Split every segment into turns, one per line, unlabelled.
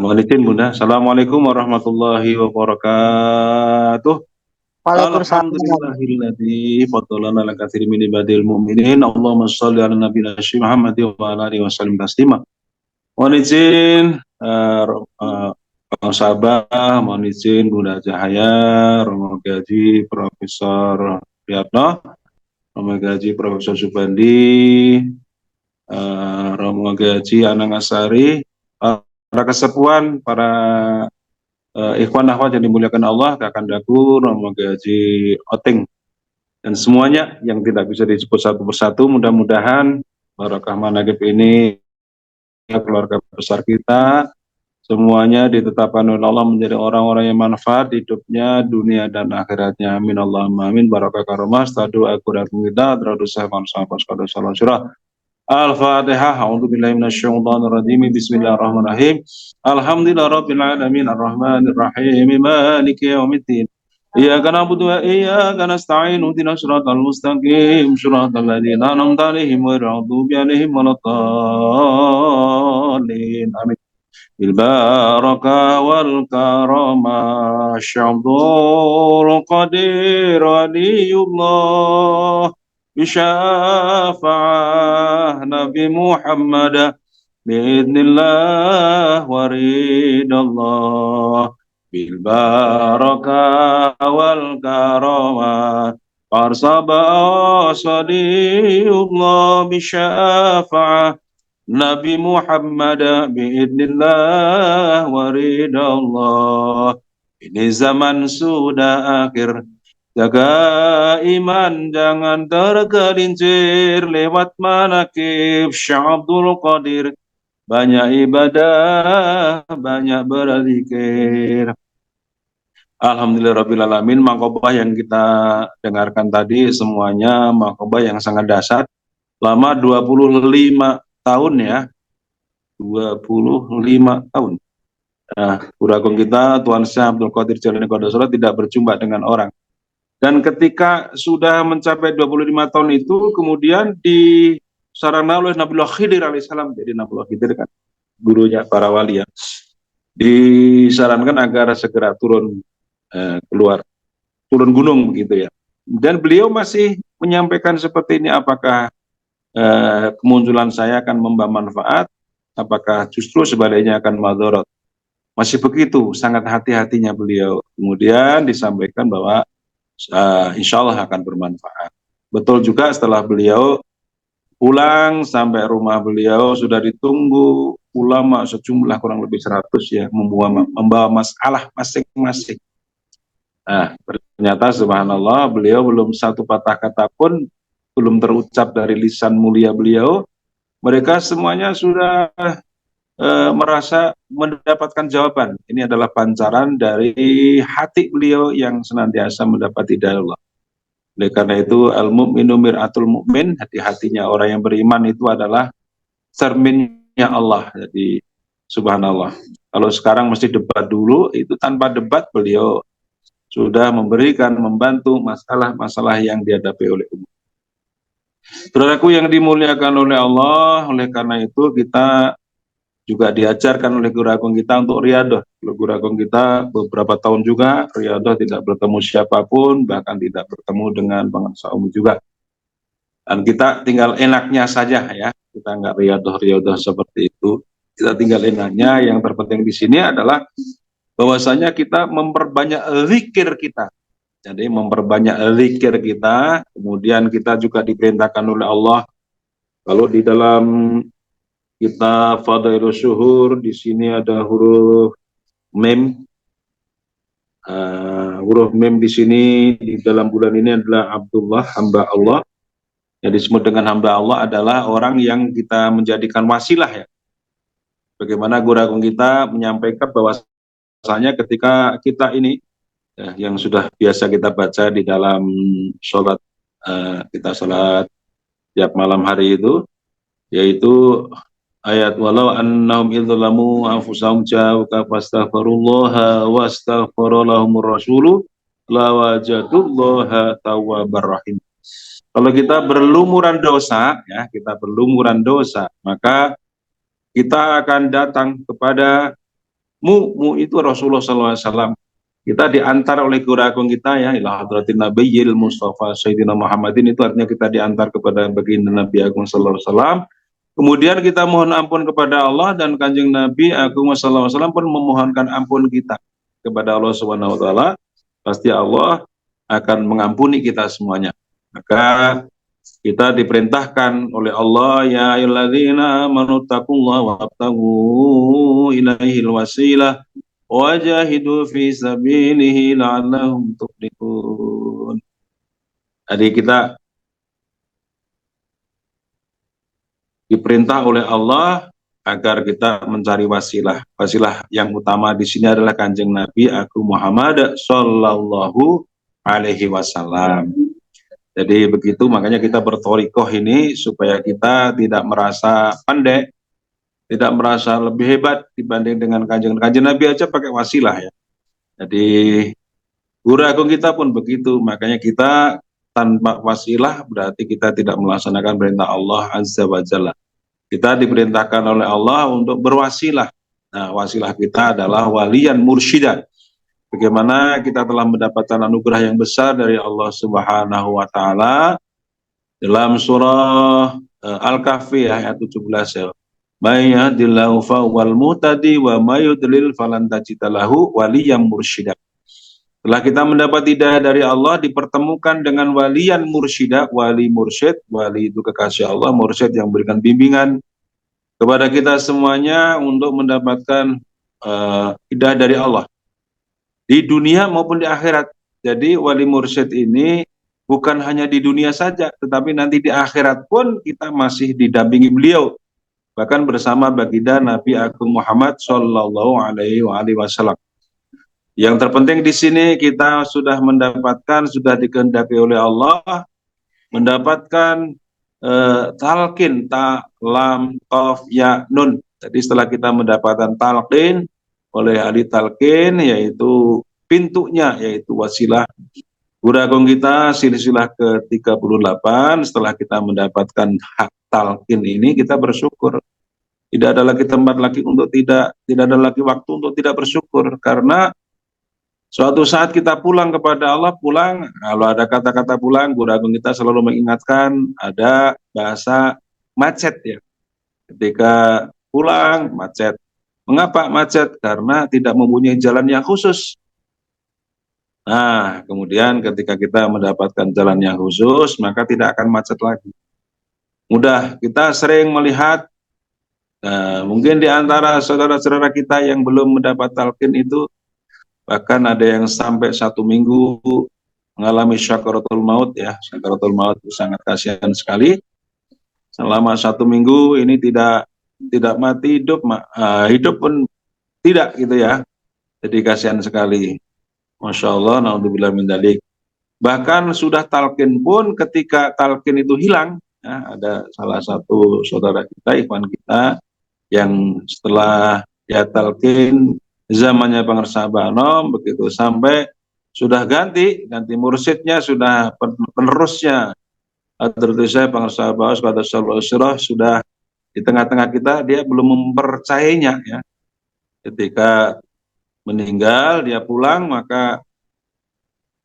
Mohon izin Bunda. Assalamualaikum warahmatullahi wabarakatuh.
Waalaikumsalam.
Alhamdulillahilladzi faddalana ala katsirin min ibadil mu'minin. Allahumma shalli ala nabiyina Muhammad wa ala alihi wasallam taslima. Mohon izin Bang Sabah, mohon izin Bunda Cahaya, Romo Gaji Profesor Priyatno, Romo Gaji Profesor Subandi, Romo Gaji Anang Asari, para kesepuan, para ikhwan akhwat yang dimuliakan Allah, Kakak Daku, Romo Gaji Oting, dan semuanya yang tidak bisa disebut satu persatu, mudah-mudahan barakah manaqib ini keluarga besar kita semuanya ditetapkan oleh Allah menjadi orang-orang yang manfaat hidupnya, dunia dan akhiratnya. Amin Allahumma amin. Barakah karomah. Stadu akurat kita terus saya sahabat salam surah. Al-Fatihah. A'udzubillahi minasyaitonir rajim. Bismillahirrahmanirrahim. Alhamdulillahirabbil alamin arrahmanir rahim maliki yaumiddin. Iyyaka na'budu wa iyyaka nasta'in ihdinas siratal mustaqim siratal ladzina an'amta 'alaihim ghairil maghdubi 'alaihim waladdallin. Amin. بالبركة والكرامة الشعب القدير ولي الله بشفاعة نبي محمد بإذن الله ورد الله بالبركة والكرامة فارصبا صلي الله بشفاعة Nabi Muhammad biidnillah waridallah. Ini zaman sudah akhir, jaga iman jangan tergelincir lewat manakib Syekh Abdul Qadir. Banyak ibadah, banyak berzikir. Alhamdulillahirrabbilalamin. Makobah yang kita dengarkan tadi semuanya makobah yang sangat dahsyat. Lama 25 tahun ya, 25 tahun. Nah, Guru Agung kita Tuan Syekh Abdul Qadir Jailani Qadasullah tidak berjumpa dengan orang. Dan ketika sudah mencapai 25 tahun itu, kemudian disarankan oleh Nabiullah Khidir alaihissalam, jadi Nabiullah Khidir kan gurunya para wali ya, disarankan agar segera turun turun gunung begitu ya. Dan beliau masih menyampaikan seperti ini, apakah kemunculan saya akan membawa manfaat, apakah justru sebaliknya akan madharat. Masih begitu, sangat hati-hatinya beliau. Kemudian disampaikan bahwa insya Allah akan bermanfaat. Betul juga setelah beliau pulang sampai rumah beliau sudah ditunggu ulama sejumlah kurang lebih 100 ya, membawa masalah masing-masing. Nah, ternyata subhanallah beliau belum satu patah kata pun belum terucap dari lisan mulia beliau, mereka semuanya sudah merasa mendapatkan jawaban. Ini adalah pancaran dari hati beliau yang senantiasa mendapat hidayah Allah. Oleh karena itu, al-mu'minu mir'atul mu'min, hati-hatinya orang yang beriman itu adalah cerminnya Allah. Jadi subhanallah. Kalau sekarang mesti debat dulu, itu tanpa debat beliau sudah memberikan, membantu masalah-masalah yang dihadapi oleh umat. Saudaraku yang dimuliakan oleh Allah, oleh karena itu kita juga diajarkan oleh Guru Agung kita untuk riadah. Guru Agung kita beberapa tahun juga riadah, tidak bertemu siapapun, bahkan tidak bertemu dengan bangsa umum juga. Dan kita tinggal enaknya saja ya, kita nggak riadah seperti itu. Kita tinggal enaknya, yang terpenting di sini adalah bahwasanya kita memperbanyak zikir kita. Jadi memperbanyak zikir kita, kemudian kita juga diperintahkan oleh Allah. Kalau di dalam kitab Fadailus Syuhur, di sini ada huruf mem. Huruf mem di sini di dalam bulan ini adalah Abdullah, hamba Allah. Yang disebut dengan hamba Allah adalah orang yang kita menjadikan wasilah ya. Bagaimana Guru Agung kita menyampaikan bahwasanya ketika kita ini yang sudah biasa kita baca di dalam sholat, kita sholat tiap malam hari itu, yaitu ayat walau annahum idzalamu anfusahum ja'uka fastaghfirullaha wastaghfara lahumur rasulu lawajadullaha tawwabar rahim. Kalau kita berlumuran dosa ya, kita berlumuran dosa, maka kita akan datang kepada Mu itu Rasulullah SAW. Kita diantar oleh guru agung kita ya, ila hadratin nabiyil Mustafa Sayyidina Muhammadin, itu artinya kita diantar kepada baginda Nabi Agung sallallahu alaihi wasallam. Kemudian kita mohon ampun kepada Allah, dan Kanjeng Nabi Agung sallallahu alaihi wasallam pun memohonkan ampun kita kepada Allah Subhanahu wa taala. Pasti Allah akan mengampuni kita semuanya. Maka kita diperintahkan oleh Allah, ya ayyuhalladzina amanu taqullaha wabtaghu ilaihil wasilah wajahidu fi sabilihi la'allahum tuflihun. Jadi kita diperintah oleh Allah agar kita mencari wasilah. Wasilah yang utama di sini adalah Kanjeng Nabi Agung Muhammad Sallallahu Alaihi Wasallam. Jadi begitu, makanya kita berthorikoh ini supaya kita tidak merasa pandai, tidak merasa lebih hebat dibanding dengan Kanjeng Nabi aja pakai wasilah ya. Jadi guru agung kita pun begitu, makanya kita tanpa wasilah berarti kita tidak melaksanakan perintah Allah Azza wa Jalla. Kita diperintahkan oleh Allah untuk berwasilah. Nah, wasilah kita adalah waliyan mursyidan. Bagaimana kita telah mendapatkan anugerah yang besar dari Allah Subhanahu wa taala dalam surah Al-Kahfi ayat 17 ya. May yahdihillahu fahuwal muhtadi wa may yudlil falan tajida lahu waliyan mursyidan. Setelah kita mendapat hidayah dari Allah, dipertemukan dengan waliyan mursyida, wali mursyid, wali itu kekasih Allah, mursyid yang memberikan bimbingan kepada kita semuanya untuk mendapatkan hidayah dari Allah di dunia maupun di akhirat. Jadi wali mursyid ini bukan hanya di dunia saja, tetapi nanti di akhirat pun kita masih didampingi beliau, bahkan bersama baginda Nabi Agung Muhammad Sallallahu Alaihi Wasallam. Yang terpenting di sini kita sudah mendapatkan, sudah dikehendaki oleh Allah, mendapatkan talqin, ta, lam, qaf, ya, nun. Jadi setelah kita mendapatkan talqin oleh ahli talqin, yaitu pintunya, yaitu wasilah guru agung kita silsilah ke-38, setelah kita mendapatkan hak talqin ini, kita bersyukur. Tidak ada lagi tempat lagi untuk tidak ada lagi waktu untuk tidak bersyukur, karena suatu saat kita pulang kepada Allah, pulang, kalau ada kata-kata pulang, guru agung kita selalu mengingatkan ada bahasa macet ya. Ketika pulang, macet. Mengapa macet? Karena tidak mempunyai jalan yang khusus. Nah, kemudian ketika kita mendapatkan jalan yang khusus, maka tidak akan macet lagi. Mudah, kita sering melihat, mungkin di antara saudara-saudara kita yang belum mendapat talqin itu, bahkan ada yang sampai 1 minggu mengalami syakaratul maut ya. Syakaratul maut itu sangat kasihan sekali. Selama 1 minggu ini tidak mati, hidup pun tidak gitu ya. Jadi kasihan sekali. Masya Allah, naudzubillah min dzalik. Bahkan sudah talqin pun, ketika talqin itu hilang, ya, ada salah satu saudara kita, ikhwan kita, yang setelah dia talqin zamannya Pengarsa Banom, begitu sampai sudah ganti mursyidnya, sudah penerusnya Hadratus Syekh Pengarsa Baos pada Sallallahu sudah di tengah-tengah kita, dia belum mempercayainya ya. Ketika meninggal, dia pulang, maka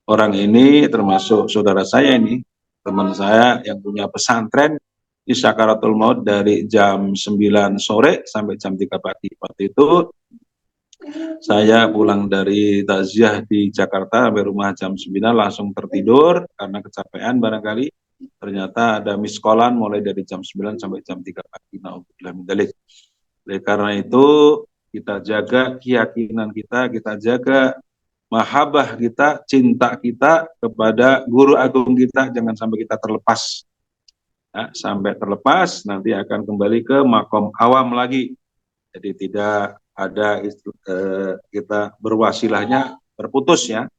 orang ini termasuk saudara saya ini, teman saya yang punya pesantren, di sakaratul maut dari jam 9 sore sampai jam 3 pagi. Waktu itu saya pulang dari takziah di Jakarta sampai rumah jam 9, langsung tertidur karena kecapean barangkali. Ternyata ada miskolan mulai dari jam 9 sampai jam 3 pagi. Naudzubillah min dzalik. Oleh karena itu, kita jaga keyakinan kita jaga mahabbah kita, cinta kita kepada guru agung kita, jangan sampai kita terlepas. Ya, sampai terlepas nanti akan kembali ke makom awam lagi. Jadi tidak ada kita berwasilahnya berputus ya.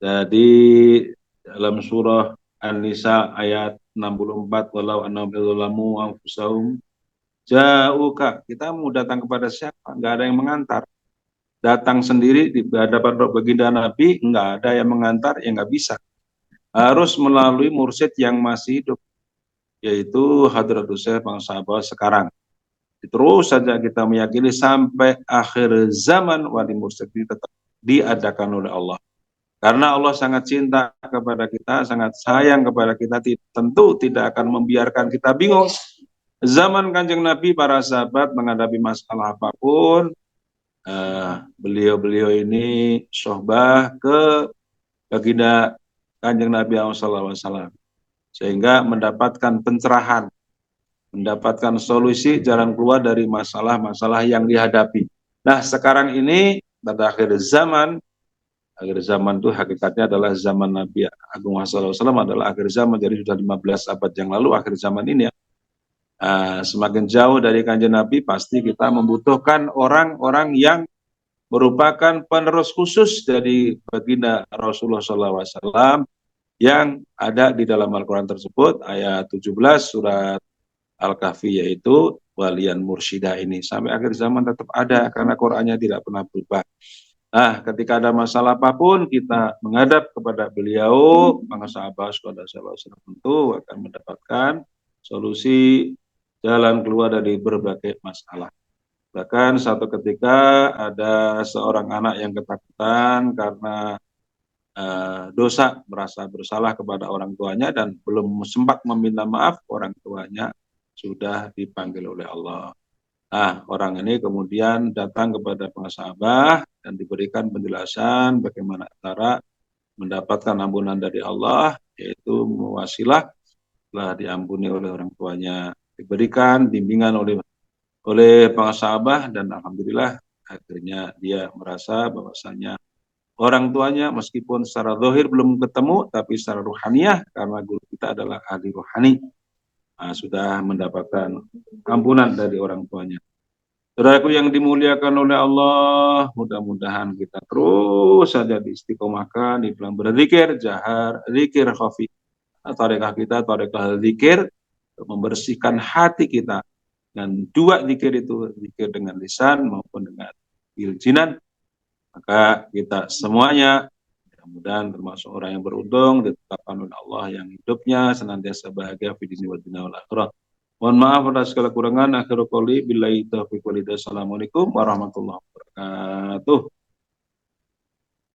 Jadi dalam surah An-Nisa ayat 64, walau annahum yadzlamu anfusahum ja'uka, kita mau datang kepada siapa? Enggak ada yang mengantar. Datang sendiri di hadapan baginda Nabi, enggak ada yang mengantar, ya enggak bisa. Harus melalui mursyid yang masih hidup, yaitu Hadratus Syekh Pengarsa Baos sekarang. Terus saja kita meyakini sampai akhir zaman wali mursyid tetap diadakan oleh Allah. Karena Allah sangat cinta kepada kita, sangat sayang kepada kita, tentu tidak akan membiarkan kita bingung. Zaman Kanjeng Nabi, para sahabat menghadapi masalah apapun, beliau-beliau ini sohbah ke baginda Kanjeng Nabi SAW, sehingga mendapatkan pencerahan, mendapatkan solusi jalan keluar dari masalah-masalah yang dihadapi. Nah, sekarang ini pada akhir zaman itu hakikatnya adalah zaman Nabi Agung SAW adalah akhir zaman, jadi sudah 15 abad yang lalu akhir zaman ini ya. Semakin jauh dari Kanjeng Nabi, pasti kita membutuhkan orang-orang yang merupakan penerus khusus dari baginda Rasulullah SAW yang ada di dalam Al-Quran tersebut, ayat 17 surat Al-Kahfi, yaitu walian mursyida ini. Sampai akhir zaman tetap ada, karena Qurannya tidak pernah berubah. Nah, ketika ada masalah apapun, kita menghadap kepada beliau, maka sahabat tentu akan mendapatkan solusi jalan keluar dari berbagai masalah. Bahkan satu ketika ada seorang anak yang ketakutan karena dosa, merasa bersalah kepada orang tuanya dan belum sempat meminta maaf, orang tuanya sudah dipanggil oleh Allah. Nah, orang ini kemudian datang kepada pengasabah dan diberikan penjelasan bagaimana cara mendapatkan ampunan dari Allah, yaitu wasilah telah diampuni oleh orang tuanya, diberikan bimbingan oleh pengasabah, dan alhamdulillah akhirnya dia merasa bahwasanya orang tuanya meskipun secara zahir belum ketemu, tapi secara ruhaniyah, karena guru kita adalah ahli ruhani, sudah mendapatkan ampunan dari orang tuanya. Saudaraku yang dimuliakan oleh Allah, mudah-mudahan kita terus saja diistiqomahkan di dalam berzikir, jahar, zikir khafi. Tarekah kita, tarekah zikir, membersihkan hati kita. Dan dua zikir itu, zikir dengan lisan maupun dengan biljinan. Maka kita semuanya mudah-mudahan termasuk orang yang beruntung, ditetapkan oleh Allah yang hidupnya senantiasa bahagia fi dunya wal akhirah. Mohon maaf atas segala kurangan. Akhirul qouli billahi taufiq wal hidayah. Assalamualaikum warahmatullahi wabarakatuh.